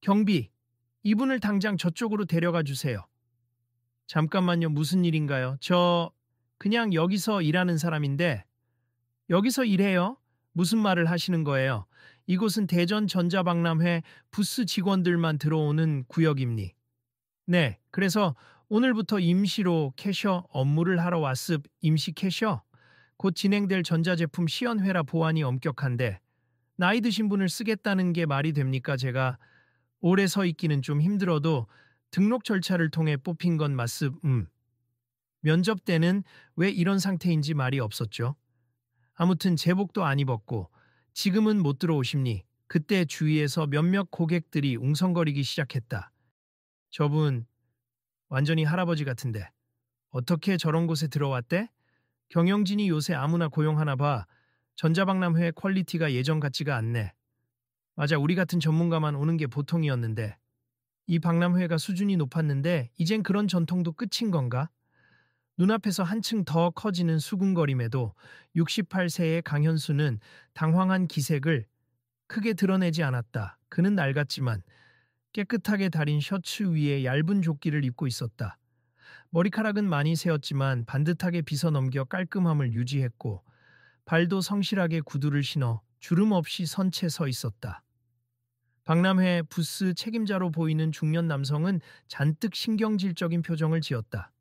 경비, 이분을 당장 저쪽으로 데려가 주세요. 잠깐만요. 무슨 일인가요? 저 그냥 여기서 일하는 사람인데 여기서 일해요? 무슨 말을 하시는 거예요? 이곳은 대전 전자박람회 부스 직원들만 들어오는 구역입니. 네, 그래서 오늘부터 임시로 캐셔 업무를 하러 왔습. 임시 캐셔? 곧 진행될 전자제품 시연회라 보안이 엄격한데 나이 드신 분을 쓰겠다는 게 말이 됩니까? 제가 오래 서 있기는 좀 힘들어도 등록 절차를 통해 뽑힌 건 맞습. 면접 때는 왜 이런 상태인지 말이 없었죠. 아무튼 제복도 안 입었고 지금은 못 들어오십니. 그때 주위에서 몇몇 고객들이 웅성거리기 시작했다. 저분 완전히 할아버지 같은데 어떻게 저런 곳에 들어왔대? 경영진이 요새 아무나 고용하나 봐. 전자박람회 퀄리티가 예전 같지가 않네. 맞아, 우리 같은 전문가만 오는 게 보통이었는데 이 박람회가 수준이 높았는데 이젠 그런 전통도 끝인 건가? 눈앞에서 한층 더 커지는 수군거림에도 68세의 강현수는 당황한 기색을 크게 드러내지 않았다. 그는 낡았지만 깨끗하게 다린 셔츠 위에 얇은 조끼를 입고 있었다. 머리카락은 많이 새었지만 반듯하게 빗어넘겨 깔끔함을 유지했고 발도 성실하게 구두를 신어 주름 없이 선 채 서 있었다. 박람회 부스 책임자로 보이는 중년 남성은 잔뜩 신경질적인 표정을 지었다.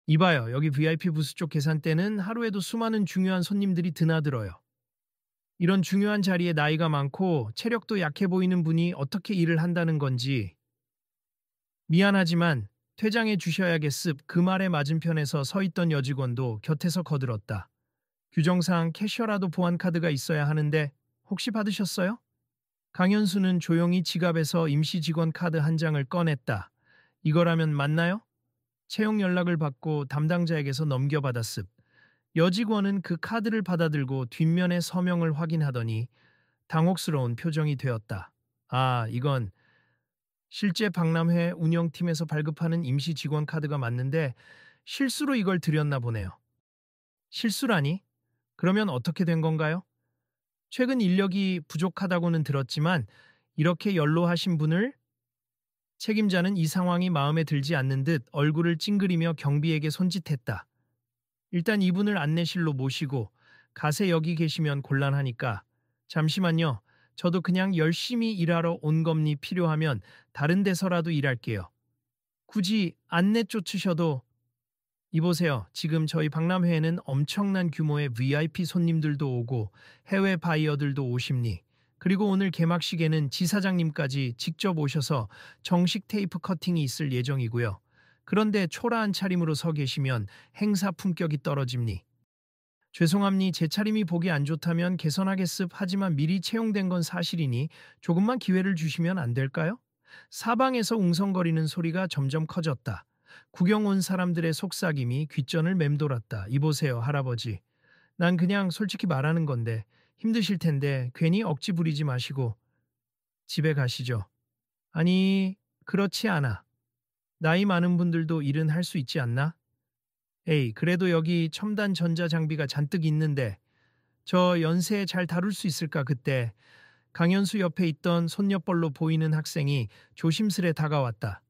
이봐요, 여기 VIP 부스 쪽 계산대는 하루에도 수많은 중요한 손님들이 드나들어요. 이런 중요한 자리에 나이가 많고 체력도 약해 보이는 분이 어떻게 일을 한다는 건지. 미안하지만 퇴장해 주셔야겠습. 그 말에 맞은편에서 서 있던 여직원도 곁에서 거들었다. 규정상 캐셔라도 보안카드가 있어야 하는데 혹시 받으셨어요? 강현수는 조용히 지갑에서 임시 직원 카드 한 장을 꺼냈다. 이거라면 맞나요? 채용 연락을 받고 담당자에게서 넘겨받았습. 여직원은 그 카드를 받아들고 뒷면의 서명을 확인하더니 당혹스러운 표정이 되었다. 아, 이건 실제 박람회 운영팀에서 발급하는 임시 직원 카드가 맞는데 실수로 이걸 드렸나 보네요. 실수라니? 그러면 어떻게 된 건가요? 최근 인력이 부족하다고는 들었지만 이렇게 연로하신 분을. 책임자는 이 상황이 마음에 들지 않는 듯 얼굴을 찡그리며 경비에게 손짓했다. 일단 이분을 안내실로 모시고 가세 여기 계시면 곤란하니까. 잠시만요. 저도 그냥 열심히 일하러 온 겁니. 필요하면 다른 데서라도 일할게요. 굳이 안내 쫓으셔도. 이보세요. 지금 저희 박람회에는 엄청난 규모의 VIP 손님들도 오고 해외 바이어들도 오십니. 그리고 오늘 개막식에는 지사장님까지 직접 오셔서 정식 테이프 커팅이 있을 예정이고요. 그런데 초라한 차림으로 서 계시면 행사 품격이 떨어집니. 죄송합니. 제 차림이 보기 안 좋다면 개선하겠습. 하지만 미리 채용된 건 사실이니 조금만 기회를 주시면 안 될까요? 사방에서 웅성거리는 소리가 점점 커졌다. 구경 온 사람들의 속삭임이 귓전을 맴돌았다. 이보세요, 할아버지. 난 그냥 솔직히 말하는 건데 힘드실 텐데 괜히 억지 부리지 마시고 집에 가시죠. 아니, 그렇지 않아. 나이 많은 분들도 일은 할 수 있지 않나? 에이, 그래도 여기 첨단 전자장비가 잔뜩 있는데 저 연세에 잘 다룰 수 있을까? 그때 강현수 옆에 있던 손녀뻘로 보이는 학생이 조심스레 다가왔다.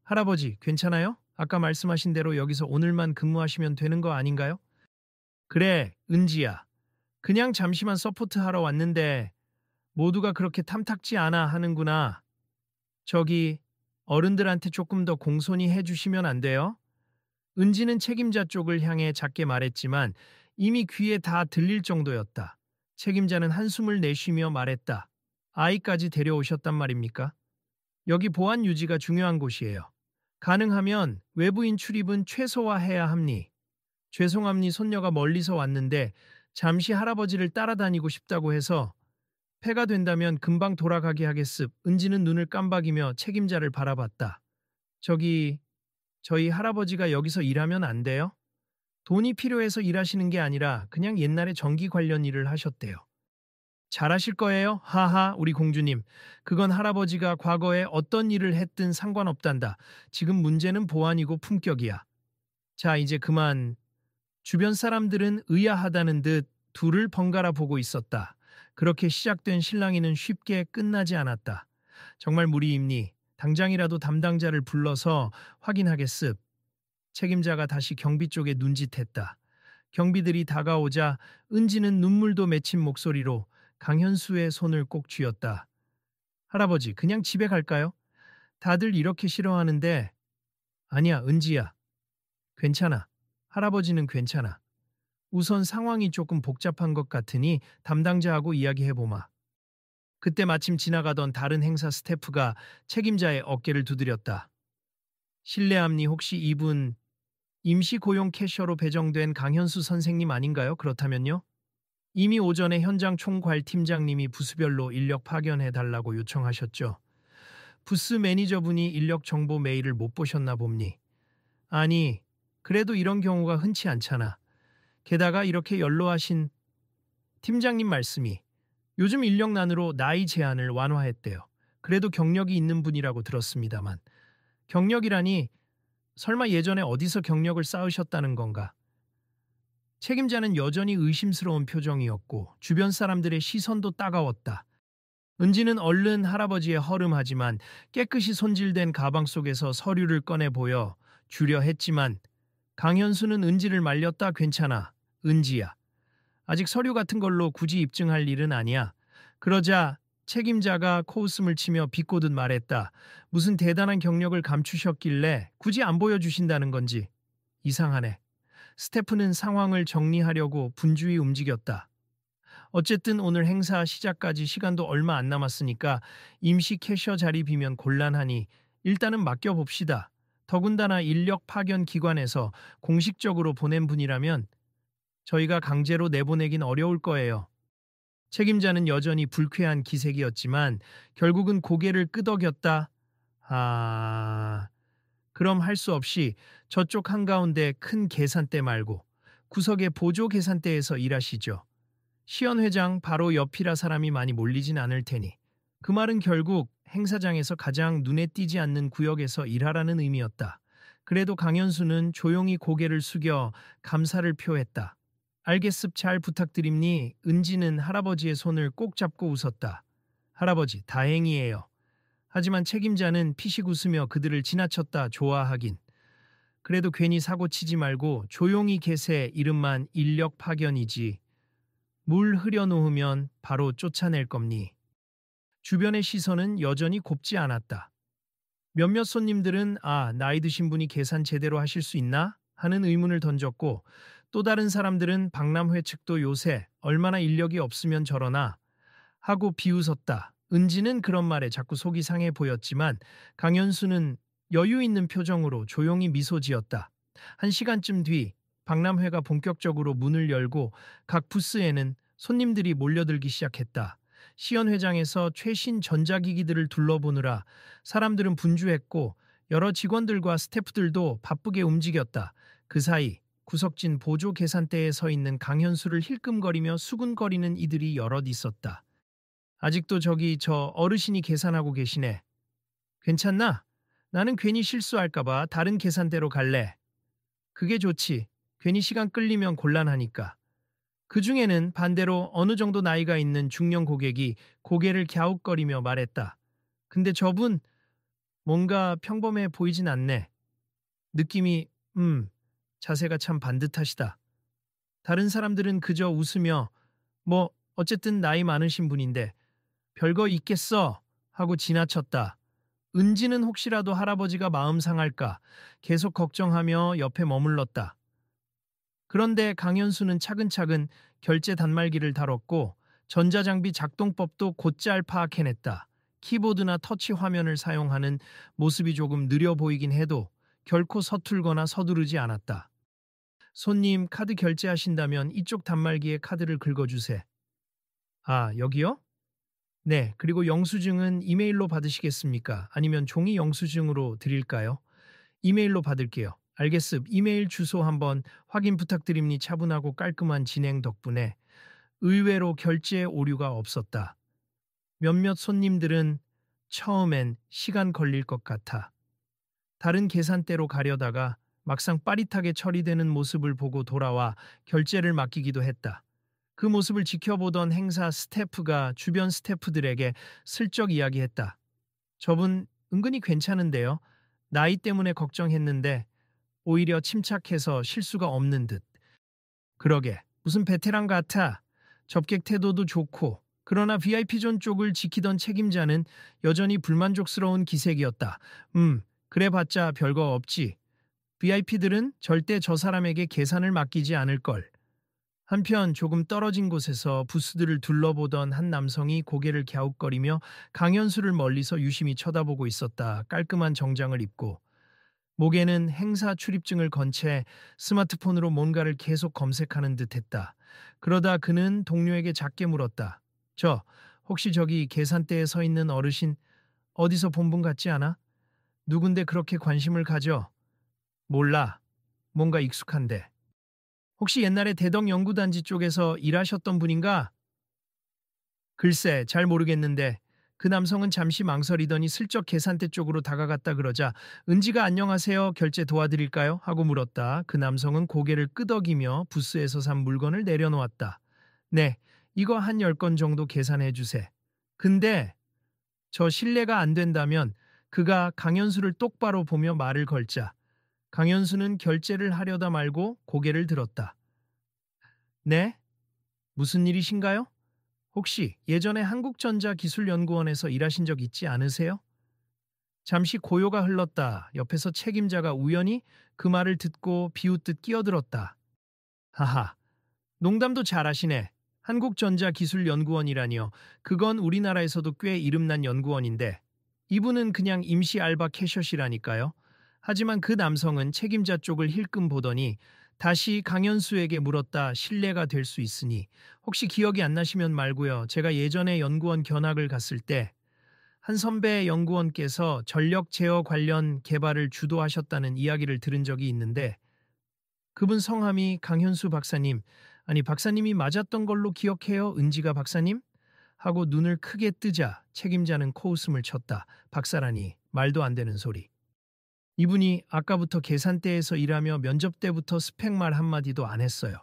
할아버지, 괜찮아요? 아까 말씀하신 대로 여기서 오늘만 근무하시면 되는 거 아닌가요? 그래, 은지야. 그냥 잠시만 서포트하러 왔는데 모두가 그렇게 탐탁지 않아 하는구나. 저기 어른들한테 조금 더 공손히 해주시면 안 돼요? 은지는 책임자 쪽을 향해 작게 말했지만 이미 귀에 다 들릴 정도였다. 책임자는 한숨을 내쉬며 말했다. 아이까지 데려오셨단 말입니까? 여기 보안 유지가 중요한 곳이에요. 가능하면 외부인 출입은 최소화해야 합니. 죄송합니. 손녀가 멀리서 왔는데 잠시 할아버지를 따라다니고 싶다고 해서 폐가 된다면 금방 돌아가게 하겠습. 은지는 눈을 깜박이며 책임자를 바라봤다. 저희 할아버지가 여기서 일하면 안 돼요? 돈이 필요해서 일하시는 게 아니라 그냥 옛날에 전기 관련 일을 하셨대요. 잘하실 거예요. 하하, 우리 공주님. 그건 할아버지가 과거에 어떤 일을 했든 상관없단다. 지금 문제는 보안이고 품격이야. 자, 이제 그만. 주변 사람들은 의아하다는 듯 둘을 번갈아 보고 있었다. 그렇게 시작된 실랑이는 쉽게 끝나지 않았다. 정말 무리입니? 당장이라도 담당자를 불러서 확인하겠습. 책임자가 다시 경비 쪽에 눈짓했다. 경비들이 다가오자 은지는 눈물도 맺힌 목소리로 강현수의 손을 꼭 쥐었다. 할아버지, 그냥 집에 갈까요? 다들 이렇게 싫어하는데. 아니야, 은지야. 괜찮아. 할아버지는 괜찮아. 우선 상황이 조금 복잡한 것 같으니 담당자하고 이야기해보마. 그때 마침 지나가던 다른 행사 스태프가 책임자의 어깨를 두드렸다. 실례합니 혹시 이분 임시 고용 캐셔로 배정된 강현수 선생님 아닌가요? 그렇다면요? 이미 오전에 현장 총괄 팀장님이 부수별로 인력 파견해달라고 요청하셨죠. 부스 매니저분이 인력 정보 메일을 못 보셨나 봅니. 아니, 그래도 이런 경우가 흔치 않잖아. 게다가 이렇게 연로하신 팀장님 말씀이 요즘 인력난으로 나이 제한을 완화했대요. 그래도 경력이 있는 분이라고 들었습니다만. 경력이라니 설마 예전에 어디서 경력을 쌓으셨다는 건가? 책임자는 여전히 의심스러운 표정이었고 주변 사람들의 시선도 따가웠다. 은지는 얼른 할아버지의 허름하지만 깨끗이 손질된 가방 속에서 서류를 꺼내 보여 주려 했지만 강현수는 은지를 말렸다. 괜찮아. 은지야. 아직 서류 같은 걸로 굳이 입증할 일은 아니야. 그러자 책임자가 코웃음을 치며 비꼬듯 말했다. 무슨 대단한 경력을 감추셨길래 굳이 안 보여주신다는 건지. 이상하네. 스태프는 상황을 정리하려고 분주히 움직였다. 어쨌든 오늘 행사 시작까지 시간도 얼마 안 남았으니까 임시 캐셔 자리 비면 곤란하니 일단은 맡겨봅시다. 더군다나 인력 파견 기관에서 공식적으로 보낸 분이라면 저희가 강제로 내보내긴 어려울 거예요. 책임자는 여전히 불쾌한 기색이었지만 결국은 고개를 끄덕였다. 그럼 할 수 없이 저쪽 한가운데 큰 계산대 말고 구석의 보조 계산대에서 일하시죠. 시연 회장 바로 옆이라 사람이 많이 몰리진 않을 테니. 그 말은 결국 행사장에서 가장 눈에 띄지 않는 구역에서 일하라는 의미였다. 그래도 강현수는 조용히 고개를 숙여 감사를 표했다. 알겠습 잘 부탁드립니. 은지는 할아버지의 손을 꼭 잡고 웃었다. 할아버지 다행이에요. 하지만 책임자는 피식 웃으며 그들을 지나쳤다. 좋아하긴. 그래도 괜히 사고 치지 말고 조용히 계세. 이름만 인력 파견이지. 물 흐려놓으면 바로 쫓아낼 겁니. 주변의 시선은 여전히 곱지 않았다. 몇몇 손님들은 나이 드신 분이 계산 제대로 하실 수 있나? 하는 의문을 던졌고 또 다른 사람들은 박람회 측도 요새 얼마나 인력이 없으면 저러나 하고 비웃었다. 은지는 그런 말에 자꾸 속이 상해 보였지만 강현수는 여유 있는 표정으로 조용히 미소 지었다. 한 시간쯤 뒤 박람회가 본격적으로 문을 열고 각 부스에는 손님들이 몰려들기 시작했다. 시연 회장에서 최신 전자기기들을 둘러보느라 사람들은 분주했고 여러 직원들과 스태프들도 바쁘게 움직였다. 그 사이 구석진 보조 계산대에 서 있는 강현수를 힐끔거리며 수군거리는 이들이 여럿 있었다. 아직도 저기 저 어르신이 계산하고 계시네. 괜찮나? 나는 괜히 실수할까봐 다른 계산대로 갈래. 그게 좋지. 괜히 시간 끌리면 곤란하니까. 그 중에는 반대로 어느 정도 나이가 있는 중년 고객이 고개를 갸웃거리며 말했다. 근데 저분 뭔가 평범해 보이진 않네. 느낌이 자세가 참 반듯하시다. 다른 사람들은 그저 웃으며 어쨌든 나이 많으신 분인데 별거 있겠어 하고 지나쳤다. 은지는 혹시라도 할아버지가 마음 상할까 계속 걱정하며 옆에 머물렀다. 그런데 강현수는 차근차근 결제 단말기를 다뤘고 전자장비 작동법도 곧잘 파악해냈다. 키보드나 터치 화면을 사용하는 모습이 조금 느려 보이긴 해도 결코 서툴거나 서두르지 않았다. 손님 카드 결제하신다면 이쪽 단말기에 카드를 긁어주세. 여기요? 네, 그리고 영수증은 이메일로 받으시겠습니까? 아니면 종이 영수증으로 드릴까요? 이메일로 받을게요. 알겠습. 이메일 주소 한번 확인 부탁드립니. 차분하고 깔끔한 진행 덕분에 의외로 결제에 오류가 없었다. 몇몇 손님들은 처음엔 시간 걸릴 것 같아 다른 계산대로 가려다가 막상 빠릿하게 처리되는 모습을 보고 돌아와 결제를 맡기기도 했다. 그 모습을 지켜보던 행사 스태프가 주변 스태프들에게 슬쩍 이야기했다. 저분 은근히 괜찮은데요. 나이 때문에 걱정했는데 오히려 침착해서 실수가 없는 듯. 그러게, 무슨 베테랑 같아. 접객 태도도 좋고. 그러나 VIP 존 쪽을 지키던 책임자는 여전히 불만족스러운 기색이었다. 그래봤자 별거 없지. VIP들은 절대 저 사람에게 계산을 맡기지 않을걸. 한편 조금 떨어진 곳에서 부스들을 둘러보던 한 남성이 고개를 갸웃거리며 강현수를 멀리서 유심히 쳐다보고 있었다. 깔끔한 정장을 입고 목에는 행사 출입증을 건 채 스마트폰으로 뭔가를 계속 검색하는 듯했다. 그러다 그는 동료에게 작게 물었다. 혹시 저기 계산대에 서 있는 어르신 어디서 본 분 같지 않아? 누군데 그렇게 관심을 가져? 몰라. 뭔가 익숙한데. 혹시 옛날에 대덕 연구단지 쪽에서 일하셨던 분인가? 글쎄, 잘 모르겠는데. 그 남성은 잠시 망설이더니 슬쩍 계산대 쪽으로 다가갔다 그러자 은지가 안녕하세요, 결제 도와드릴까요? 하고 물었다. 그 남성은 고개를 끄덕이며 부스에서 산 물건을 내려놓았다. 네, 이거 한 10건 정도 계산해 주세. 근데 저 실례가 안 된다면 그가 강현수를 똑바로 보며 말을 걸자 강현수는 결제를 하려다 말고 고개를 들었다. 네? 무슨 일이신가요? 혹시 예전에 한국전자기술연구원에서 일하신 적 있지 않으세요? 잠시 고요가 흘렀다. 옆에서 책임자가 우연히 그 말을 듣고 비웃듯 끼어들었다. 하하, 농담도 잘하시네. 한국전자기술연구원이라니요. 그건 우리나라에서도 꽤 이름난 연구원인데 이분은 그냥 임시 알바 캐셔시라니까요. 하지만 그 남성은 책임자 쪽을 힐끔 보더니 다시 강현수에게 물었다. 실례가 될 수 있으니 혹시 기억이 안 나시면 말고요. 제가 예전에 연구원 견학을 갔을 때 한 선배 연구원께서 전력 제어 관련 개발을 주도하셨다는 이야기를 들은 적이 있는데 그분 성함이 강현수 박사님, 아니 박사님이 맞았던 걸로 기억해요. 은지가 박사님? 하고 눈을 크게 뜨자 책임자는 코웃음을 쳤다. 박사라니, 말도 안 되는 소리. 이분이 아까부터 계산대에서 일하며 면접 때부터 스펙 말 한마디도 안 했어요.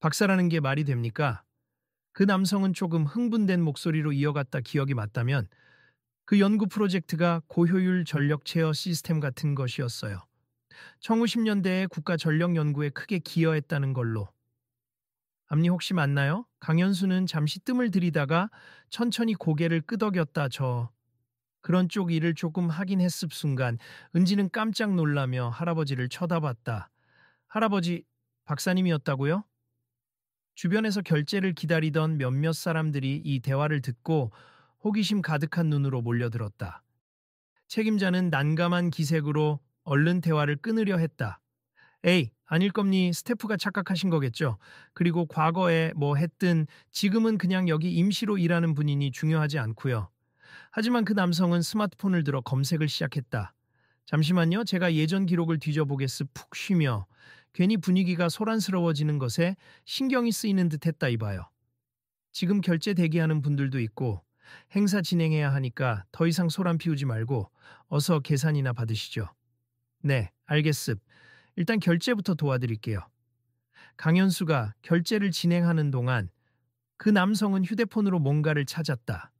박사라는 게 말이 됩니까? 그 남성은 조금 흥분된 목소리로 이어갔다. 기억이 맞다면 그 연구 프로젝트가 고효율 전력 제어 시스템 같은 것이었어요. 1910년대에 국가 전력 연구에 크게 기여했다는 걸로. 앞니 혹시 맞나요? 강현수는 잠시 뜸을 들이다가 천천히 고개를 끄덕였다. 그런 쪽 일을 조금 하긴 했을 순간 은지는 깜짝 놀라며 할아버지를 쳐다봤다. 할아버지, 박사님이었다고요? 주변에서 결제를 기다리던 몇몇 사람들이 이 대화를 듣고 호기심 가득한 눈으로 몰려들었다. 책임자는 난감한 기색으로 얼른 대화를 끊으려 했다. 에이, 아닐 겁니. 스태프가 착각하신 거겠죠. 그리고 과거에 뭐 했든 지금은 그냥 여기 임시로 일하는 분이니 중요하지 않고요. 하지만 그 남성은 스마트폰을 들어 검색을 시작했다. 잠시만요. 제가 예전 기록을 뒤져보겠으. 푹 쉬며 괜히 분위기가 소란스러워지는 것에 신경이 쓰이는 듯 했다 이봐요. 지금 결제 대기하는 분들도 있고 행사 진행해야 하니까 더 이상 소란 피우지 말고 어서 계산이나 받으시죠. 네, 알겠습. 일단 결제부터 도와드릴게요. 강현수가 결제를 진행하는 동안 그 남성은 휴대폰으로 뭔가를 찾았다.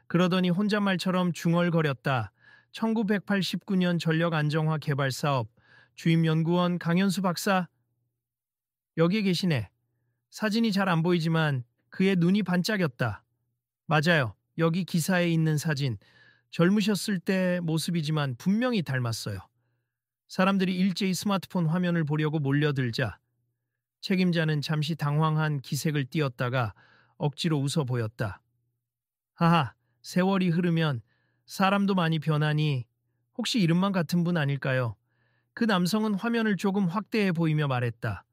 그러더니 혼잣말처럼 중얼거렸다. 1989년 전력 안정화 개발 사업 주임연구원 강현수 박사. 여기에 계시네. 사진이 잘 안 보이지만 그의 눈이 반짝였다. 맞아요. 여기 기사에 있는 사진. 젊으셨을 때 모습이지만 분명히 닮았어요. 사람들이 일제히 스마트폰 화면을 보려고 몰려들자 책임자는 잠시 당황한 기색을 띄었다가 억지로 웃어 보였다. 하하, 세월이 흐르면 사람도 많이 변하니 혹시 이름만 같은 분 아닐까요? 그 남성은 화면을 조금 확대해 보이며 말했다.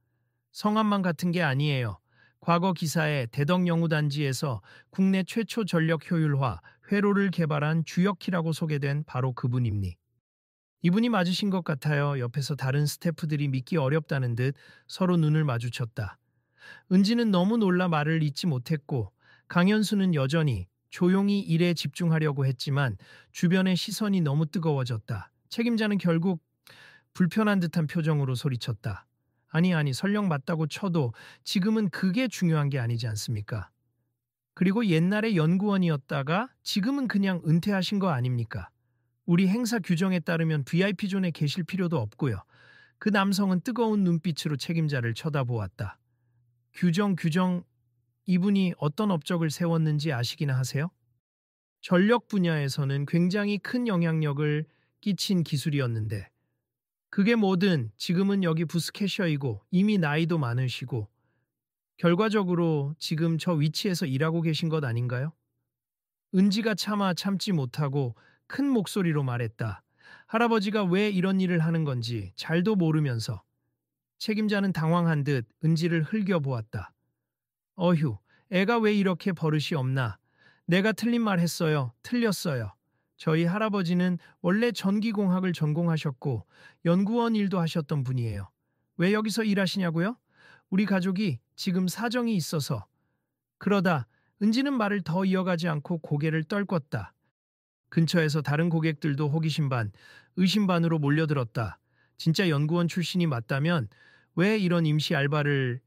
성함만 같은 게 아니에요. 과거 기사에 대덕연구단지에서 국내 최초 전력 효율화 회로를 개발한 주역키라고 소개된 바로 그분입니. 이분이 맞으신 것 같아요. 옆에서 다른 스태프들이 믿기 어렵다는 듯 서로 눈을 마주쳤다. 은지는 너무 놀라 말을 잇지 못했고 강현수는 여전히 조용히 일에 집중하려고 했지만 주변의 시선이 너무 뜨거워졌다. 책임자는 결국 불편한 듯한 표정으로 소리쳤다. 아니 설령 맞다고 쳐도 지금은 그게 중요한 게 아니지 않습니까? 그리고 옛날에 연구원이었다가 지금은 그냥 은퇴하신 거 아닙니까? 우리 행사 규정에 따르면 VIP 존에 계실 필요도 없고요. 그 남성은 뜨거운 눈빛으로 책임자를 쳐다보았다. 규정, 이분이 어떤 업적을 세웠는지 아시기나 하세요? 전력 분야에서는 굉장히 큰 영향력을 끼친 기술이었는데, 그게 뭐든 지금은 여기 부스 캐셔이고 이미 나이도 많으시고, 결과적으로 지금 저 위치에서 일하고 계신 것 아닌가요? 은지가 차마 참지 못하고 큰 목소리로 말했다. 할아버지가 왜 이런 일을 하는 건지 잘도 모르면서. 책임자는 당황한 듯 은지를 흘겨보았다. 어휴, 애가 왜 이렇게 버릇이 없나? 내가 틀린 말 했어요. 틀렸어요. 저희 할아버지는 원래 전기공학을 전공하셨고 연구원 일도 하셨던 분이에요. 왜 여기서 일하시냐고요? 우리 가족이 지금 사정이 있어서. 그러다 은지는 말을 더 이어가지 않고 고개를 떨궜다. 근처에서 다른 고객들도 호기심 반, 의심 반으로 몰려들었다. 진짜 연구원 출신이 맞다면 왜 이런 임시 알바를,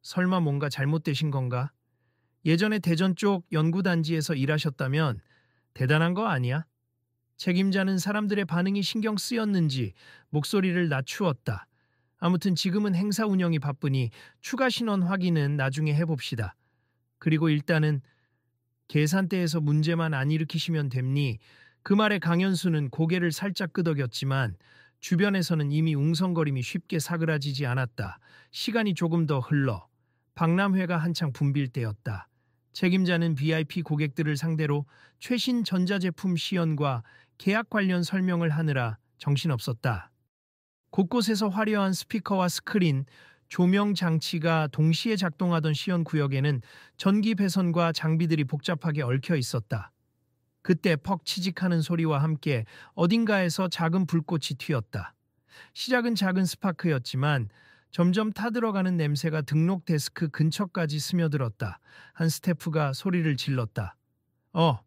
설마 뭔가 잘못되신 건가? 예전에 대전 쪽 연구단지에서 일하셨다면 대단한 거 아니야? 책임자는 사람들의 반응이 신경 쓰였는지 목소리를 낮추었다. 아무튼 지금은 행사 운영이 바쁘니 추가 신원 확인은 나중에 해봅시다. 그리고 일단은 계산대에서 문제만 안 일으키시면 됩니? 그 말에 강현수는 고개를 살짝 끄덕였지만 주변에서는 이미 웅성거림이 쉽게 사그라지지 않았다. 시간이 조금 더 흘러 박람회가 한창 붐빌 때였다. 책임자는 VIP 고객들을 상대로 최신 전자제품 시연과 계약 관련 설명을 하느라 정신없었다. 곳곳에서 화려한 스피커와 스크린, 조명 장치가 동시에 작동하던 시연 구역에는 전기 배선과 장비들이 복잡하게 얽혀 있었다. 그때 퍽 치직하는 소리와 함께 어딘가에서 작은 불꽃이 튀었다. 시작은 작은 스파크였지만 점점 타들어가는 냄새가 등록 데스크 근처까지 스며들었다. 한 스태프가 소리를 질렀다.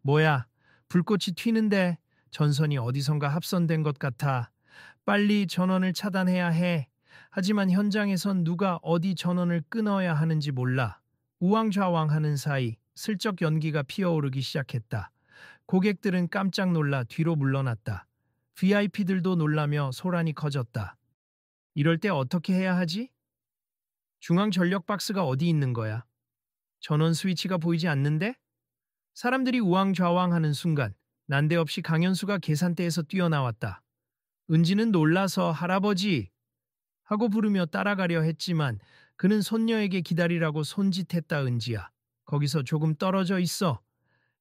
뭐야. 불꽃이 튀는데 전선이 어디선가 합선된 것 같아. 빨리 전원을 차단해야 해. 하지만 현장에선 누가 어디 전원을 끊어야 하는지 몰라. 우왕좌왕하는 사이 슬쩍 연기가 피어오르기 시작했다. 고객들은 깜짝 놀라 뒤로 물러났다. VIP들도 놀라며 소란이 커졌다. 이럴 때 어떻게 해야 하지? 중앙 전력 박스가 어디 있는 거야? 전원 스위치가 보이지 않는데? 사람들이 우왕좌왕하는 순간 난데없이 강현수가 계산대에서 뛰어나왔다. 은지는 놀라서 할아버지 하고 부르며 따라가려 했지만 그는 손녀에게 기다리라고 손짓했다. 은지야. 거기서 조금 떨어져 있어.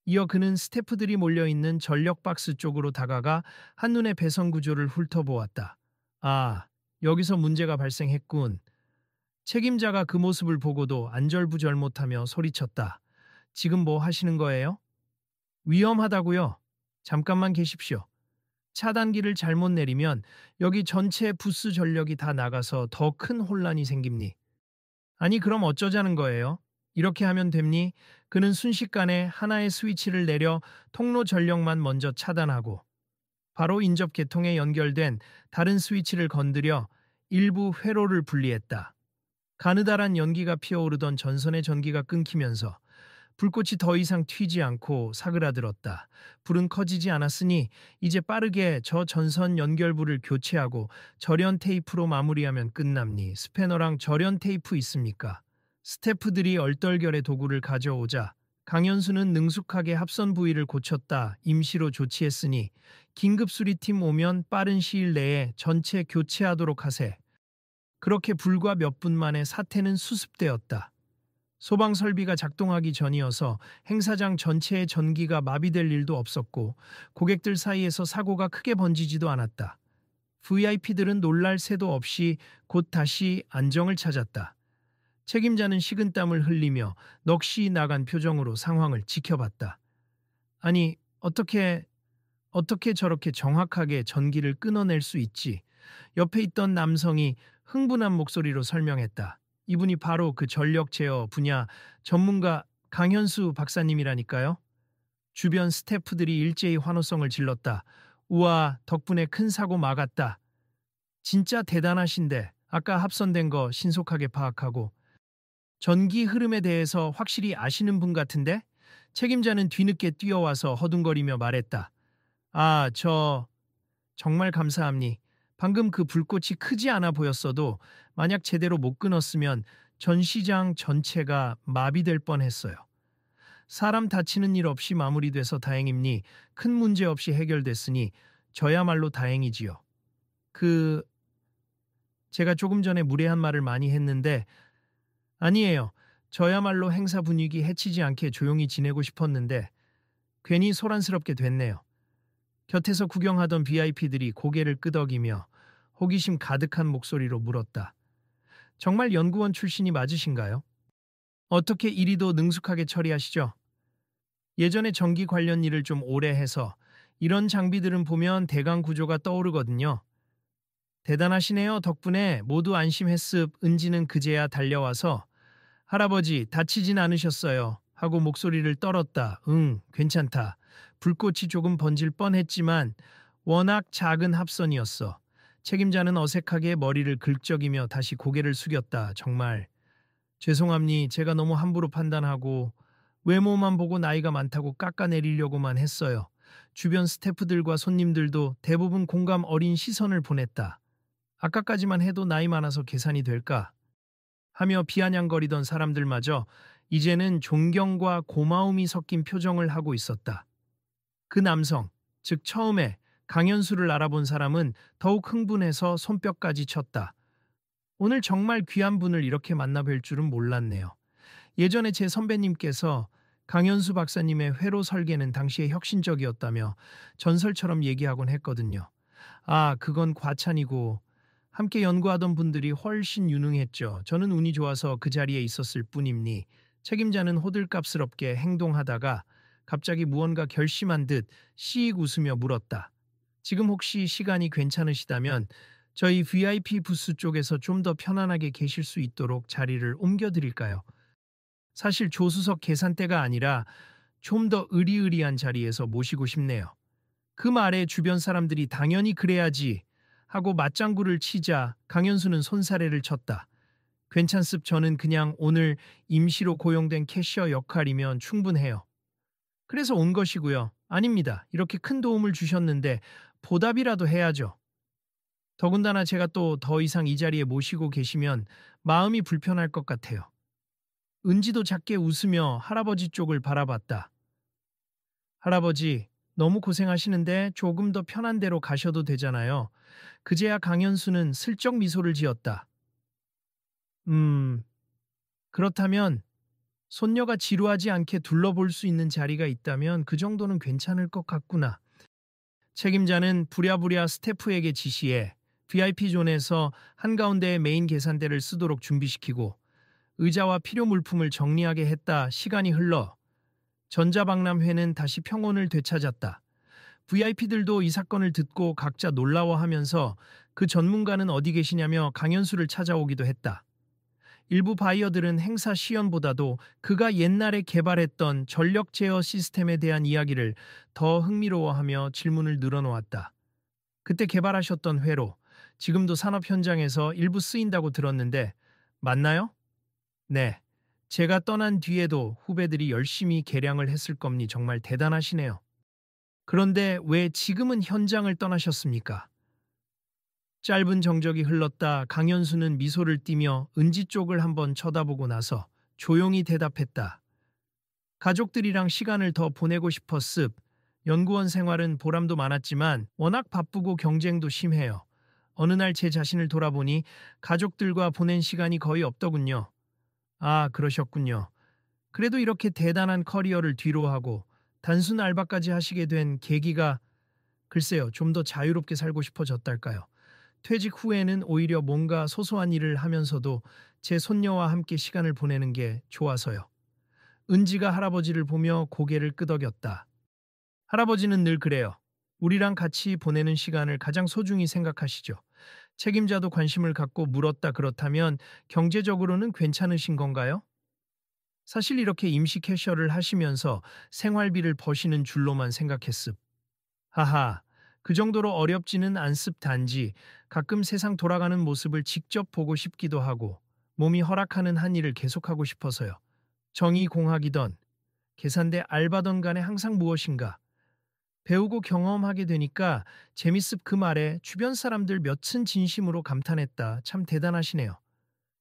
이어 그는 스태프들이 몰려있는 전력 박스 쪽으로 다가가 한눈에 배선 구조를 훑어보았다. 아, 여기서 문제가 발생했군. 책임자가 그 모습을 보고도 안절부절 못하며 소리쳤다. 지금 뭐 하시는 거예요? 위험하다고요. 잠깐만 계십시오. 차단기를 잘못 내리면 여기 전체 부스 전력이 다 나가서 더 큰 혼란이 생깁니. 아니 그럼 어쩌자는 거예요? 이렇게 하면 됩니? 그는 순식간에 하나의 스위치를 내려 통로 전력만 먼저 차단하고 바로 인접 계통에 연결된 다른 스위치를 건드려 일부 회로를 분리했다. 가느다란 연기가 피어오르던 전선의 전기가 끊기면서 불꽃이 더 이상 튀지 않고 사그라들었다. 불은 커지지 않았으니 이제 빠르게 저 전선 연결부를 교체하고 절연 테이프로 마무리하면 끝납니. 스패너랑 절연 테이프 있습니까? 스태프들이 얼떨결에 도구를 가져오자 강현수는 능숙하게 합선 부위를 고쳤다. 임시로 조치했으니 긴급 수리팀 오면 빠른 시일 내에 전체 교체하도록 하세. 그렇게 불과 몇 분 만에 사태는 수습되었다. 소방 설비가 작동하기 전이어서 행사장 전체의 전기가 마비될 일도 없었고 고객들 사이에서 사고가 크게 번지지도 않았다. VIP들은 놀랄 새도 없이 곧 다시 안정을 찾았다. 책임자는 식은땀을 흘리며 넋이 나간 표정으로 상황을 지켜봤다. 아니, 어떻게 저렇게 정확하게 전기를 끊어낼 수 있지? 옆에 있던 남성이 흥분한 목소리로 설명했다. 이분이 바로 그 전력 제어 분야 전문가 강현수 박사님이라니까요. 주변 스태프들이 일제히 환호성을 질렀다. 우와, 덕분에 큰 사고 막았다. 진짜 대단하신데 아까 합선된 거 신속하게 파악하고 전기 흐름에 대해서 확실히 아시는 분 같은데? 책임자는 뒤늦게 뛰어와서 허둥거리며 말했다. 아, 정말 감사합니. 방금 그 불꽃이 크지 않아 보였어도 만약 제대로 못 끊었으면 전시장 전체가 마비될 뻔했어요. 사람 다치는 일 없이 마무리돼서 다행입니. 큰 문제 없이 해결됐으니 저야말로 다행이지요. 그, 제가 조금 전에 무례한 말을 많이 했는데 아니에요. 저야말로 행사 분위기 해치지 않게 조용히 지내고 싶었는데 괜히 소란스럽게 됐네요. 곁에서 구경하던 VIP들이 고개를 끄덕이며 호기심 가득한 목소리로 물었다. 정말 연구원 출신이 맞으신가요? 어떻게 이리도 능숙하게 처리하시죠? 예전에 전기 관련 일을 좀 오래 해서 이런 장비들은 보면 대강 구조가 떠오르거든요. 대단하시네요. 덕분에 모두 안심했습. 은지는 그제야 달려와서 할아버지 다치진 않으셨어요 하고 목소리를 떨었다. 응, 괜찮다. 불꽃이 조금 번질 뻔했지만 워낙 작은 합선이었어. 책임자는 어색하게 머리를 긁적이며 다시 고개를 숙였다. 정말 죄송합니. 제가 너무 함부로 판단하고 외모만 보고 나이가 많다고 깎아내리려고만 했어요. 주변 스태프들과 손님들도 대부분 공감 어린 시선을 보냈다. 아까까지만 해도 나이 많아서 계산이 될까? 하며 비아냥거리던 사람들마저 이제는 존경과 고마움이 섞인 표정을 하고 있었다. 그 남성, 즉 처음에 강현수를 알아본 사람은 더욱 흥분해서 손뼉까지 쳤다. 오늘 정말 귀한 분을 이렇게 만나뵐 줄은 몰랐네요. 예전에 제 선배님께서 강현수 박사님의 회로 설계는 당시에 혁신적이었다며 전설처럼 얘기하곤 했거든요. 아, 그건 과찬이고 함께 연구하던 분들이 훨씬 유능했죠. 저는 운이 좋아서 그 자리에 있었을 뿐입니. 책임자는 호들갑스럽게 행동하다가 갑자기 무언가 결심한 듯 씩 웃으며 물었다. 지금 혹시 시간이 괜찮으시다면 저희 VIP 부스 쪽에서 좀 더 편안하게 계실 수 있도록 자리를 옮겨드릴까요? 사실 조수석 계산대가 아니라 좀 더 으리으리한 자리에서 모시고 싶네요. 그 말에 주변 사람들이 당연히 그래야지 하고 맞장구를 치자 강현수는 손사래를 쳤다. 괜찮습. 저는 그냥 오늘 임시로 고용된 캐셔 역할이면 충분해요. 그래서 온 것이고요. 아닙니다. 이렇게 큰 도움을 주셨는데 보답이라도 해야죠. 더군다나 제가 또 더 이상 이 자리에 모시고 계시면 마음이 불편할 것 같아요. 은지도 작게 웃으며 할아버지 쪽을 바라봤다. 할아버지, 너무 고생하시는데 조금 더 편한 데로 가셔도 되잖아요. 그제야 강현수는 슬쩍 미소를 지었다. 그렇다면 손녀가 지루하지 않게 둘러볼 수 있는 자리가 있다면 그 정도는 괜찮을 것 같구나. 책임자는 부랴부랴 스태프에게 지시해 VIP 존에서 한가운데의 메인 계산대를 쓰도록 준비시키고 의자와 필요 물품을 정리하게 했다. 시간이 흘러 전자박람회는 다시 평온을 되찾았다. VIP들도 이 사건을 듣고 각자 놀라워하면서 그 전문가는 어디 계시냐며 강현수를 찾아오기도 했다. 일부 바이어들은 행사 시연보다도 그가 옛날에 개발했던 전력 제어 시스템에 대한 이야기를 더 흥미로워하며 질문을 늘어놓았다. 그때 개발하셨던 회로, 지금도 산업 현장에서 일부 쓰인다고 들었는데 맞나요? 네. 제가 떠난 뒤에도 후배들이 열심히 개량을 했을 겁니. 정말 대단하시네요. 그런데 왜 지금은 현장을 떠나셨습니까? 짧은 정적이 흘렀다. 강현수는 미소를 띠며 은지 쪽을 한번 쳐다보고 나서 조용히 대답했다. 가족들이랑 시간을 더 보내고 싶었습. 연구원 생활은 보람도 많았지만 워낙 바쁘고 경쟁도 심해요. 어느 날 제 자신을 돌아보니 가족들과 보낸 시간이 거의 없더군요. 아, 그러셨군요. 그래도 이렇게 대단한 커리어를 뒤로하고 단순 알바까지 하시게 된 계기가 글쎄요, 좀 더 자유롭게 살고 싶어졌달까요? 퇴직 후에는 오히려 뭔가 소소한 일을 하면서도 제 손녀와 함께 시간을 보내는 게 좋아서요. 은지가 할아버지를 보며 고개를 끄덕였다. 할아버지는 늘 그래요. 우리랑 같이 보내는 시간을 가장 소중히 생각하시죠. 책임자도 관심을 갖고 물었다. 그렇다면 경제적으로는 괜찮으신 건가요? 사실 이렇게 임시 캐셔를 하시면서 생활비를 버시는 줄로만 생각했습. 하하, 그 정도로 어렵지는 않습. 단지 가끔 세상 돌아가는 모습을 직접 보고 싶기도 하고 몸이 허락하는 한 일을 계속하고 싶어서요. 정의 공학이던 계산대 알바던 간에 항상 무엇인가 배우고 경험하게 되니까 재밌습. 그 말에 주변 사람들 몇은 진심으로 감탄했다. 참 대단하시네요.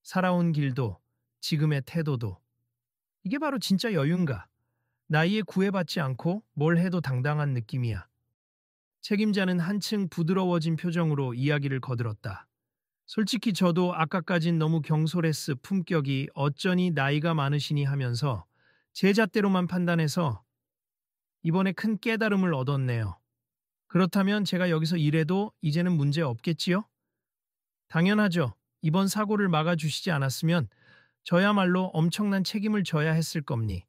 살아온 길도 지금의 태도도 이게 바로 진짜 여유인가. 나이에 구애받지 않고 뭘 해도 당당한 느낌이야. 책임자는 한층 부드러워진 표정으로 이야기를 거들었다. 솔직히 저도 아까까진 너무 경솔했을 품격이 어쩌니 나이가 많으시니 하면서 제 잣대로만 판단해서 이번에 큰 깨달음을 얻었네요. 그렇다면 제가 여기서 일해도 이제는 문제 없겠지요? 당연하죠. 이번 사고를 막아주시지 않았으면 저야말로 엄청난 책임을 져야 했을 겁니.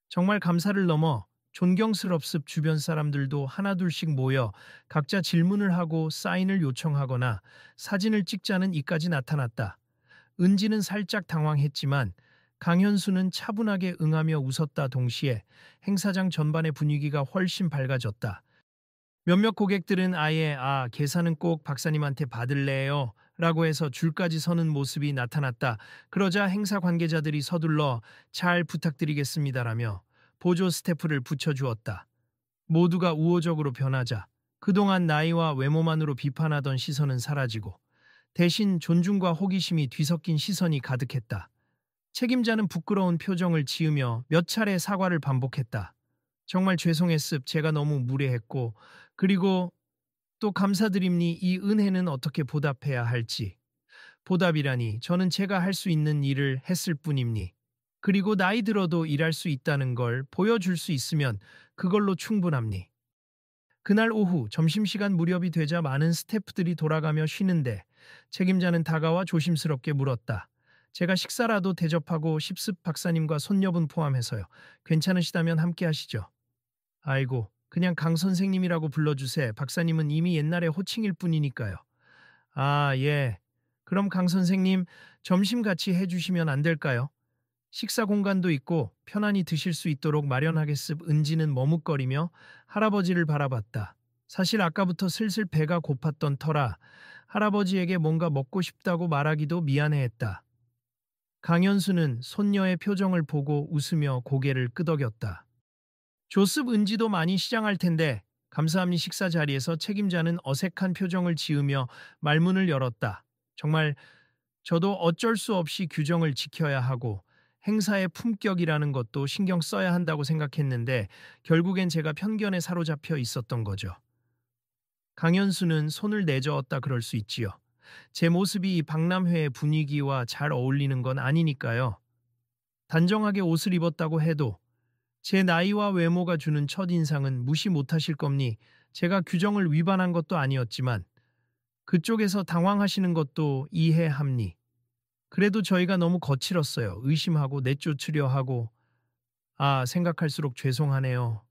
정말 감사를 넘어 존경스럽습. 주변 사람들도 하나둘씩 모여 각자 질문을 하고 사인을 요청하거나 사진을 찍자는 이까지 나타났다. 은지는 살짝 당황했지만 강현수는 차분하게 응하며 웃었다. 동시에 행사장 전반의 분위기가 훨씬 밝아졌다. 몇몇 고객들은 아예 계산은 꼭 박사님한테 받을래요 라고 해서 줄까지 서는 모습이 나타났다. 그러자 행사 관계자들이 서둘러 잘 부탁드리겠습니다라며 보조 스태프를 붙여주었다. 모두가 우호적으로 변하자 그동안 나이와 외모만으로 비판하던 시선은 사라지고 대신 존중과 호기심이 뒤섞인 시선이 가득했다. 책임자는 부끄러운 표정을 지으며 몇 차례 사과를 반복했다. 정말 죄송했습. 제가 너무 무례했고 그리고 또 감사드립니. 이 은혜는 어떻게 보답해야 할지. 보답이라니 저는 제가 할 수 있는 일을 했을 뿐입니. 그리고 나이 들어도 일할 수 있다는 걸 보여줄 수 있으면 그걸로 충분합니. 그날 오후 점심시간 무렵이 되자 많은 스태프들이 돌아가며 쉬는데 책임자는 다가와 조심스럽게 물었다. 제가 식사라도 대접하고 싶습. 박사님과 손녀분 포함해서요. 괜찮으시다면 함께 하시죠. 아이고, 그냥 강 선생님이라고 불러주세. 박사님은 이미 옛날의 호칭일 뿐이니까요. 예. 그럼 강 선생님, 점심 같이 해주시면 안 될까요? 식사 공간도 있고 편안히 드실 수 있도록 마련하겠습. 은지는 머뭇거리며 할아버지를 바라봤다. 사실 아까부터 슬슬 배가 고팠던 터라 할아버지에게 뭔가 먹고 싶다고 말하기도 미안해했다. 강현수는 손녀의 표정을 보고 웃으며 고개를 끄덕였다. 조습. 은지도 많이 시장할 텐데 감사합니. 식사 자리에서 책임자는 어색한 표정을 지으며 말문을 열었다. 정말 저도 어쩔 수 없이 규정을 지켜야 하고 행사의 품격이라는 것도 신경 써야 한다고 생각했는데 결국엔 제가 편견에 사로잡혀 있었던 거죠. 강현수는 손을 내저었다. 그럴 수 있지요. 제 모습이 이 박람회의 분위기와 잘 어울리는 건 아니니까요. 단정하게 옷을 입었다고 해도 제 나이와 외모가 주는 첫인상은 무시 못하실 겁니. 제가 규정을 위반한 것도 아니었지만 그쪽에서 당황하시는 것도 이해합니. 그래도 저희가 너무 거칠었어요. 의심하고 내쫓으려 하고. 생각할수록 죄송하네요.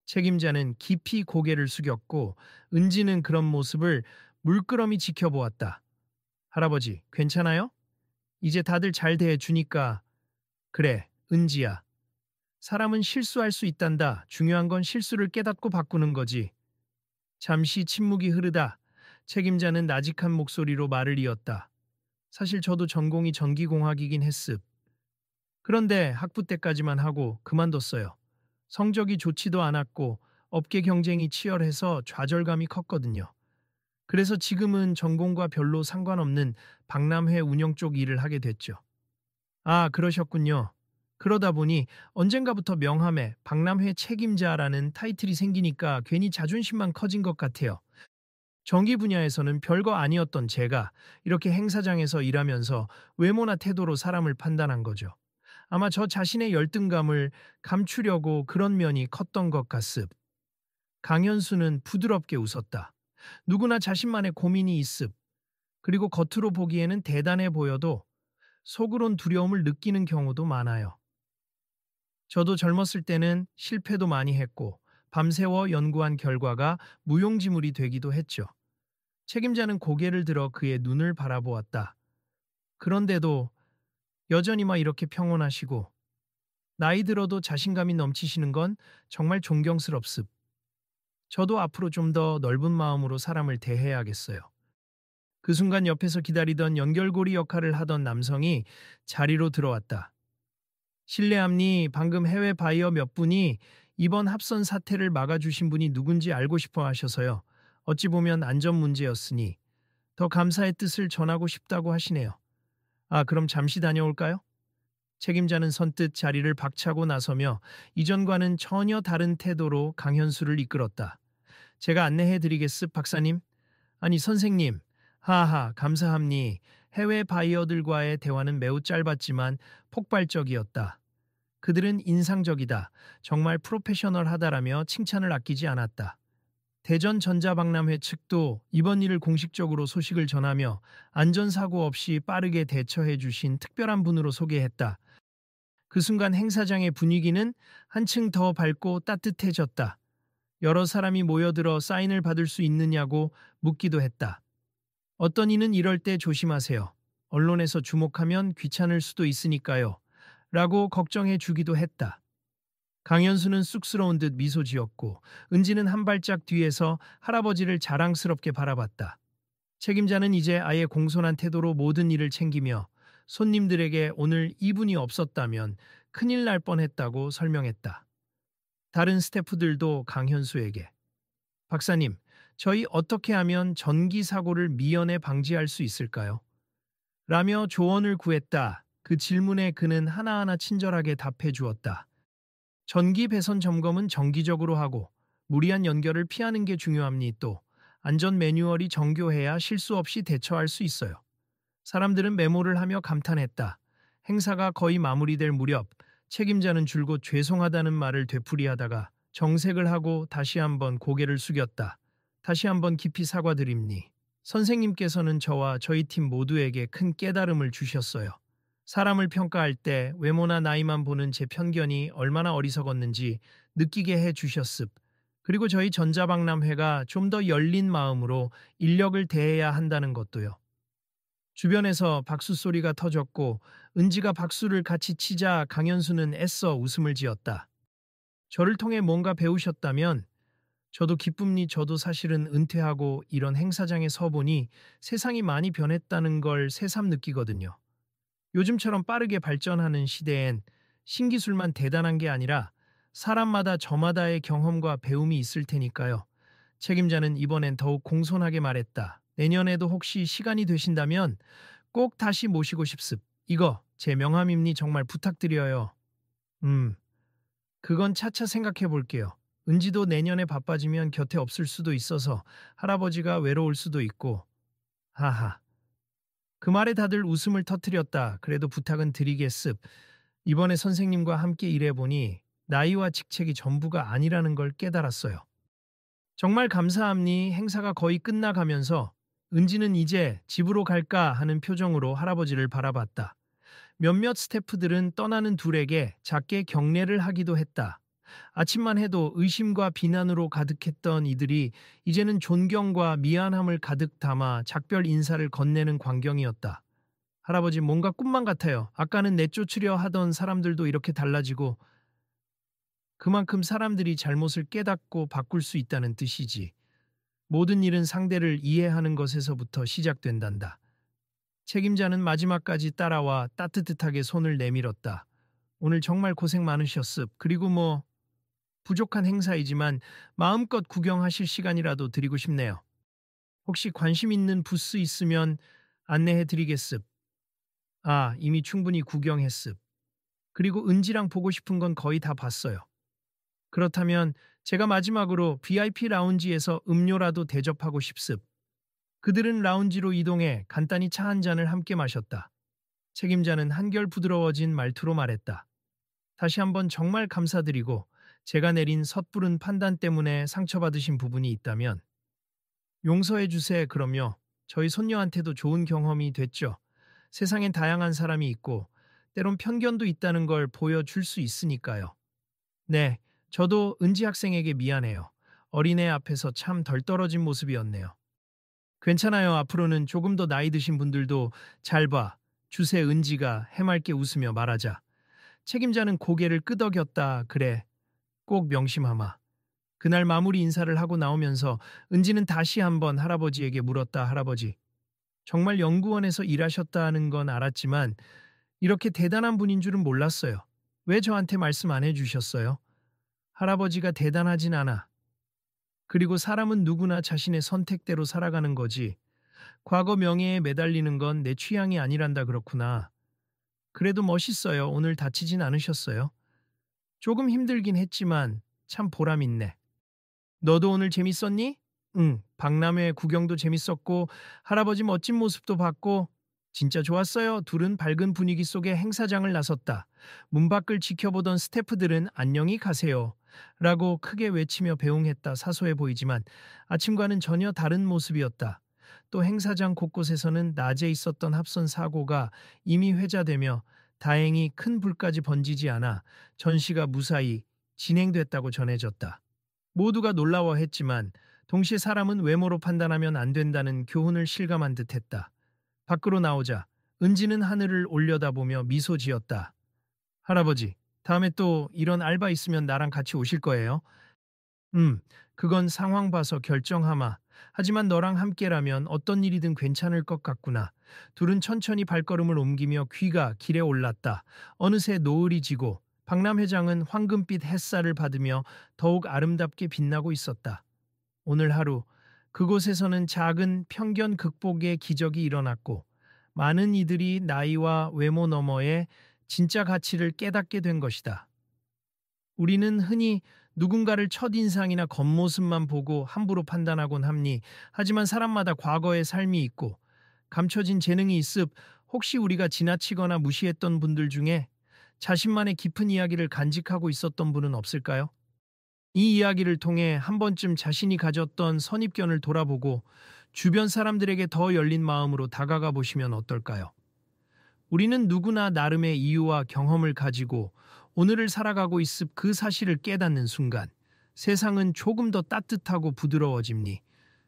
책임자는 깊이 고개를 숙였고 은지는 그런 모습을 물끄러미 지켜보았다. 할아버지, 괜찮아요? 이제 다들 잘 대해주니까. 그래, 은지야. 사람은 실수할 수 있단다. 중요한 건 실수를 깨닫고 바꾸는 거지. 잠시 침묵이 흐르다 책임자는 나직한 목소리로 말을 이었다. 사실 저도 전공이 전기공학이긴 했습. 그런데 학부 때까지만 하고 그만뒀어요. 성적이 좋지도 않았고 업계 경쟁이 치열해서 좌절감이 컸거든요. 그래서 지금은 전공과 별로 상관없는 박람회 운영 쪽 일을 하게 됐죠. 그러셨군요. 그러다 보니 언젠가부터 명함에 박람회 책임자라는 타이틀이 생기니까 괜히 자존심만 커진 것 같아요. 전기 분야에서는 별거 아니었던 제가 이렇게 행사장에서 일하면서 외모나 태도로 사람을 판단한 거죠. 아마 저 자신의 열등감을 감추려고 그런 면이 컸던 것 같습. 강현수는 부드럽게 웃었다. 누구나 자신만의 고민이 있습. 그리고 겉으로 보기에는 대단해 보여도 속으론 두려움을 느끼는 경우도 많아요. 저도 젊었을 때는 실패도 많이 했고 밤새워 연구한 결과가 무용지물이 되기도 했죠. 책임자는 고개를 들어 그의 눈을 바라보았다. 그런데도 여전히 이렇게 평온하시고 나이 들어도 자신감이 넘치시는 건 정말 존경스럽습. 저도 앞으로 좀 더 넓은 마음으로 사람을 대해야겠어요. 그 순간 옆에서 기다리던 연결고리 역할을 하던 남성이 자리로 들어왔다. 실례합니 방금 해외 바이어 몇 분이 이번 합선 사태를 막아주신 분이 누군지 알고 싶어 하셔서요. 어찌 보면 안전 문제였으니 더 감사의 뜻을 전하고 싶다고 하시네요. 아, 그럼 잠시 다녀올까요? 책임자는 선뜻 자리를 박차고 나서며 이전과는 전혀 다른 태도로 강현수를 이끌었다. 제가 안내해 드리겠습 박사님? 아니 선생님. 하하 감사합니. 해외 바이어들과의 대화는 매우 짧았지만 폭발적이었다. 그들은 인상적이다. 정말 프로페셔널하다라며 칭찬을 아끼지 않았다. 대전 전자박람회 측도 이번 일을 공식적으로 소식을 전하며 안전사고 없이 빠르게 대처해 주신 특별한 분으로 소개했다. 그 순간 행사장의 분위기는 한층 더 밝고 따뜻해졌다. 여러 사람이 모여들어 사인을 받을 수 있느냐고 묻기도 했다. 어떤 이는 이럴 때 조심하세요. 언론에서 주목하면 귀찮을 수도 있으니까요. 라고 걱정해 주기도 했다. 강현수는 쑥스러운 듯 미소 지었고 은지는 한 발짝 뒤에서 할아버지를 자랑스럽게 바라봤다. 책임자는 이제 아예 공손한 태도로 모든 일을 챙기며 손님들에게 오늘 이분이 없었다면 큰일 날 뻔했다고 설명했다. 다른 스태프들도 강현수에게 박사님, 저희 어떻게 하면 전기 사고를 미연에 방지할 수 있을까요? 라며 조언을 구했다. 그 질문에 그는 하나하나 친절하게 답해 주었다. 전기 배선 점검은 정기적으로 하고 무리한 연결을 피하는 게 중요합니 또 안전 매뉴얼이 정교해야 실수 없이 대처할 수 있어요. 사람들은 메모를 하며 감탄했다. 행사가 거의 마무리될 무렵 책임자는 줄곧 죄송하다는 말을 되풀이하다가 정색을 하고 다시 한번 고개를 숙였다. 다시 한번 깊이 사과드립니. 선생님께서는 저와 저희 팀 모두에게 큰 깨달음을 주셨어요. 사람을 평가할 때 외모나 나이만 보는 제 편견이 얼마나 어리석었는지 느끼게 해 주셨습. 그리고 저희 전자박람회가 좀 더 열린 마음으로 인력을 대해야 한다는 것도요. 주변에서 박수 소리가 터졌고 은지가 박수를 같이 치자 강현수는 애써 웃음을 지었다. 저를 통해 뭔가 배우셨다면 저도 기쁨니. 저도 사실은 은퇴하고 이런 행사장에 서보니 세상이 많이 변했다는 걸 새삼 느끼거든요. 요즘처럼 빠르게 발전하는 시대엔 신기술만 대단한 게 아니라 사람마다 저마다의 경험과 배움이 있을 테니까요. 책임자는 이번엔 더욱 공손하게 말했다. 내년에도 혹시 시간이 되신다면 꼭 다시 모시고 싶습. 이거 제 명함입니. 정말 부탁드려요. 그건 차차 생각해 볼게요. 은지도 내년에 바빠지면 곁에 없을 수도 있어서 할아버지가 외로울 수도 있고. 하하. 그 말에 다들 웃음을 터뜨렸다. 그래도 부탁은 드리겠습. 이번에 선생님과 함께 일해보니 나이와 직책이 전부가 아니라는 걸 깨달았어요. 정말 감사합니. 행사가 거의 끝나가면서 은지는 이제 집으로 갈까 하는 표정으로 할아버지를 바라봤다. 몇몇 스태프들은 떠나는 둘에게 작게 경례를 하기도 했다. 아침만 해도 의심과 비난으로 가득했던 이들이 이제는 존경과 미안함을 가득 담아 작별 인사를 건네는 광경이었다. 할아버지 뭔가 꿈만 같아요. 아까는 내쫓으려 하던 사람들도 이렇게 달라지고 그만큼 사람들이 잘못을 깨닫고 바꿀 수 있다는 뜻이지. 모든 일은 상대를 이해하는 것에서부터 시작된단다. 책임자는 마지막까지 따라와 따뜻하게 손을 내밀었다. 오늘 정말 고생 많으셨습. 그리고 부족한 행사이지만 마음껏 구경하실 시간이라도 드리고 싶네요. 혹시 관심 있는 부스 있으면 안내해 드리겠습. 아, 이미 충분히 구경했습. 그리고 은지랑 보고 싶은 건 거의 다 봤어요. 그렇다면 제가 마지막으로 VIP 라운지에서 음료라도 대접하고 싶습. 그들은 라운지로 이동해 간단히 차 한 잔을 함께 마셨다. 책임자는 한결 부드러워진 말투로 말했다. 다시 한번 정말 감사드리고 제가 내린 섣부른 판단 때문에 상처받으신 부분이 있다면 용서해 주세. 그럼요. 저희 손녀한테도 좋은 경험이 됐죠. 세상엔 다양한 사람이 있고 때론 편견도 있다는 걸 보여줄 수 있으니까요. 네, 저도 은지 학생에게 미안해요. 어린애 앞에서 참 덜 떨어진 모습이었네요. 괜찮아요. 앞으로는 조금 더 나이 드신 분들도 잘 봐. 주세. 은지가 해맑게 웃으며 말하자. 책임자는 고개를 끄덕였다. 그래. 꼭 명심하마. 그날 마무리 인사를 하고 나오면서 은지는 다시 한번 할아버지에게 물었다. 할아버지, 정말 연구원에서 일하셨다는 건 알았지만 이렇게 대단한 분인 줄은 몰랐어요. 왜 저한테 말씀 안 해주셨어요? 할아버지가 대단하진 않아. 그리고 사람은 누구나 자신의 선택대로 살아가는 거지. 과거 명예에 매달리는 건 내 취향이 아니란다 그렇구나. 그래도 멋있어요. 오늘 다치진 않으셨어요? 조금 힘들긴 했지만 참 보람 있네. 너도 오늘 재밌었니? 응, 박람회 구경도 재밌었고 할아버지 멋진 모습도 봤고 진짜 좋았어요. 둘은 밝은 분위기 속에 행사장을 나섰다. 문 밖을 지켜보던 스태프들은 안녕히 가세요. 라고 크게 외치며 배웅했다. 사소해 보이지만 아침과는 전혀 다른 모습이었다. 또 행사장 곳곳에서는 낮에 있었던 합선 사고가 이미 회자되며 다행히 큰 불까지 번지지 않아 전시가 무사히 진행됐다고 전해졌다. 모두가 놀라워했지만 동시에 사람은 외모로 판단하면 안 된다는 교훈을 실감한 듯했다. 밖으로 나오자 은지는 하늘을 올려다보며 미소 지었다. 할아버지, 다음에 또 이런 알바 있으면 나랑 같이 오실 거예요? 그건 상황 봐서 결정하마. 하지만 너랑 함께라면 어떤 일이든 괜찮을 것 같구나. 둘은 천천히 발걸음을 옮기며 귀가 길에 올랐다. 어느새 노을이 지고 박람 회장은 황금빛 햇살을 받으며 더욱 아름답게 빛나고 있었다. 오늘 하루 그곳에서는 작은 편견 극복의 기적이 일어났고 많은 이들이 나이와 외모 너머의 진짜 가치를 깨닫게 된 것이다. 우리는 흔히 누군가를 첫인상이나 겉모습만 보고 함부로 판단하곤 합니. 하지만 사람마다 과거의 삶이 있고 감춰진 재능이 있음. 혹시 우리가 지나치거나 무시했던 분들 중에 자신만의 깊은 이야기를 간직하고 있었던 분은 없을까요? 이 이야기를 통해 한 번쯤 자신이 가졌던 선입견을 돌아보고 주변 사람들에게 더 열린 마음으로 다가가 보시면 어떨까요? 우리는 누구나 나름의 이유와 경험을 가지고 오늘을 살아가고 있음. 그 사실을 깨닫는 순간 세상은 조금 더 따뜻하고 부드러워집니.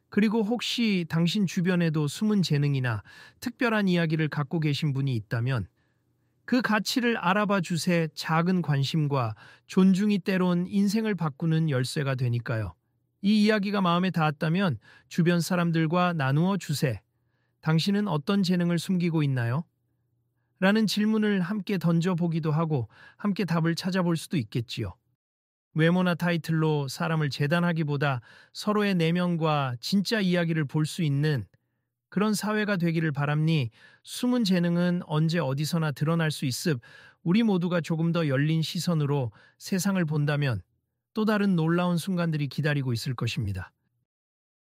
그리고 혹시 당신 주변에도 숨은 재능이나 특별한 이야기를 갖고 계신 분이 있다면 그 가치를 알아봐 주세. 작은 관심과 존중이 때론 인생을 바꾸는 열쇠가 되니까요. 이 이야기가 마음에 닿았다면 주변 사람들과 나누어 주세. 당신은 어떤 재능을 숨기고 있나요? 라는 질문을 함께 던져보기도 하고 함께 답을 찾아볼 수도 있겠지요. 외모나 타이틀로 사람을 재단하기보다 서로의 내면과 진짜 이야기를 볼 수 있는 그런 사회가 되기를 바랍니. 숨은 재능은 언제 어디서나 드러날 수 있음. 우리 모두가 조금 더 열린 시선으로 세상을 본다면 또 다른 놀라운 순간들이 기다리고 있을 것입니다.